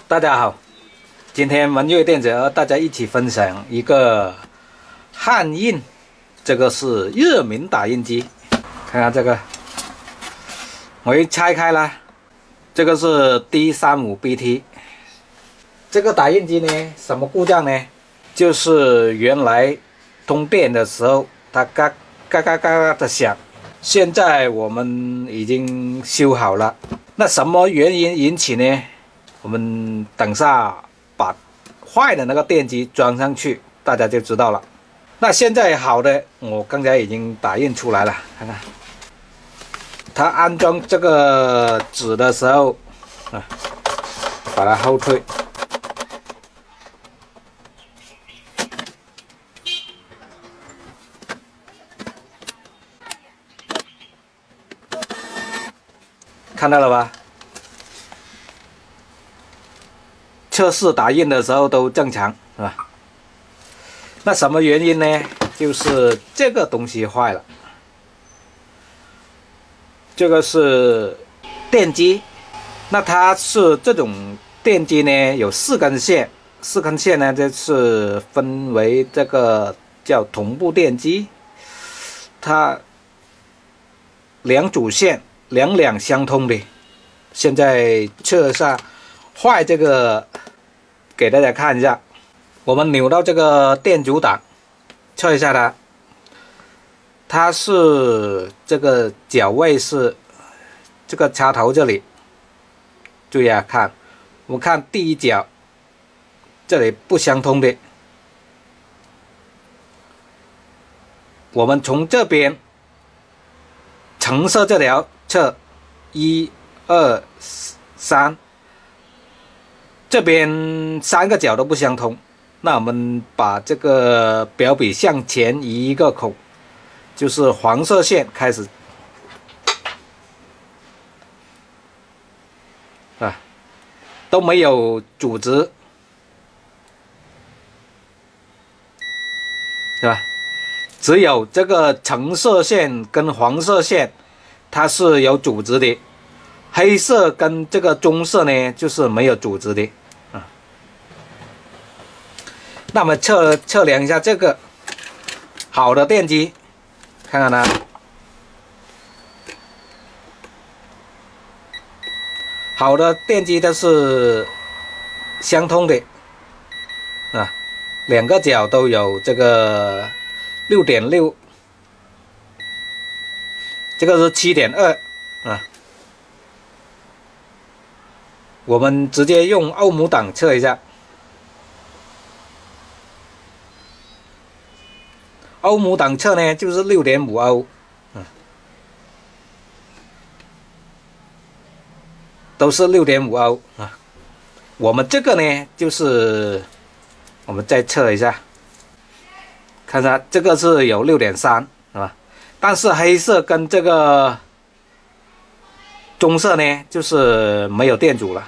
大家好，今天文悦电子和大家一起分享一个汉印，这个是热敏打印机。看看这个，我一拆开了，这个是 D35BT。这个打印机呢，什么故障呢？就是原来通电的时候，它嘎嘎嘎嘎的响。现在我们已经修好了。那什么原因引起呢？我们等下把坏的那个电机装上去，大家就知道了。那现在好的，我刚才已经打印出来了，看看。它安装这个纸的时候，把它后退。看到了吧？测试打印的时候都正常，是吧？那什么原因呢？就是这个东西坏了。这个是电机，那它是这种电机呢，有4根线，4根线呢，就是分为这个叫同步电机，它2组线两相通的。现在测一下坏这个，给大家看一下。我们扭到这个电阻档，测一下它。它是这个角位是这个插头这里，注意啊，看，我们看第一角，这里不相通的。我们从这边橙色这条测1、2、3，这边3个角都不相通。那我们把这个表笔向前移一个孔，就是黄色线开始都没有阻值，对吧？只有这个橙色线跟黄色线它是有阻值的，黑色跟这个棕色呢就是没有阻值的。那么测量一下这个好的电机，看看它，好的电机都是相通的，2个角都有这个6.6，这个是7.2我们直接用欧姆档测一下。欧姆档测呢就是6.5欧，都是6.5欧我们这个呢就是我们再测一下，看一下这个是有6.3，是吧？但是黑色跟这个棕色呢就是没有电阻了，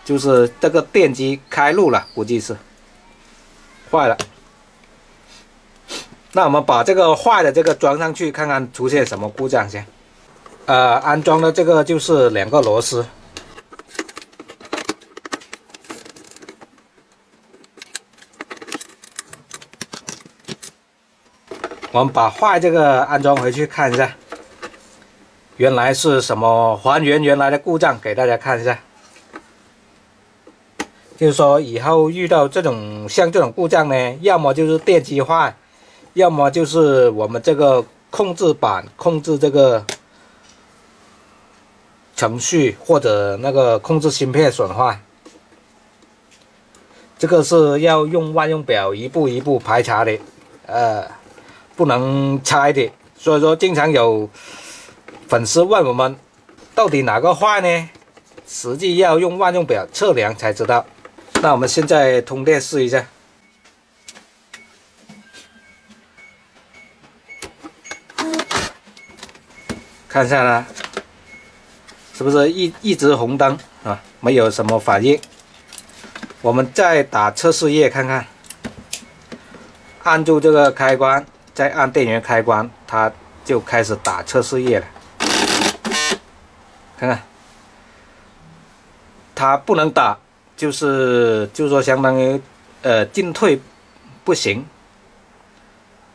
就是这个电机开路了，估计是坏了。那我们把这个坏的这个装上去，看看出现什么故障先。安装的这个就是2个螺丝，我们把坏这个安装回去看一下，原来是什么？还原原来的故障给大家看一下。就是说以后遇到像这种故障呢，要么就是电机坏，要么就是我们这个控制板控制这个程序或者那个控制芯片损坏，这个是要用万用表一步一步排查的，不能拆的。所以说经常有粉丝问我们到底哪个坏呢？实际要用万用表测量才知道。那我们现在通电试一下。看一下它是不是一直红灯没有什么反应。我们再打测试页看看，按住这个开关，再按电源开关，它就开始打测试页了。看看它不能打，就是说相当于进退不行，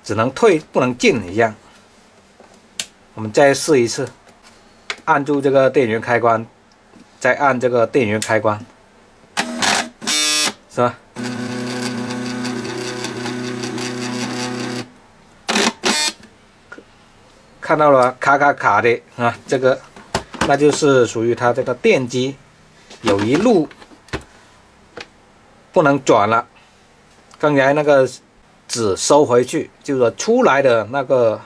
只能退不能进一样。我们再试一次，按住这个电源开关，再按这个电源开关，是吧？看到了卡卡卡的啊，这个那就是属于它这个电机有一路不能转了。刚才那个纸收回去，就是说出来的那个，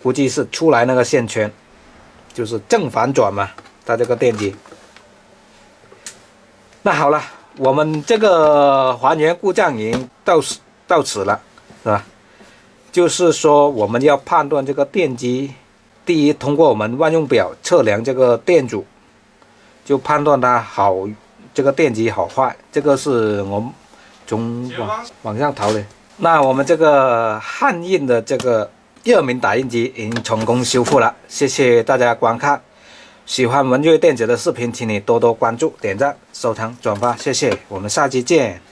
估计是出来那个线圈，就是正反转嘛，它这个电机。那好了，我们这个还原故障已经到此了，是吧？就是说我们要判断这个电机，第一，通过我们万用表测量这个电阻，就判断它这个电机好坏。这个是我们从网上淘的。那我们这个汉印的这个热敏打印机已经成功修复了，谢谢大家观看。喜欢文瑞电子的视频，请你多多关注、点赞、收藏、转发，谢谢。我们下期见。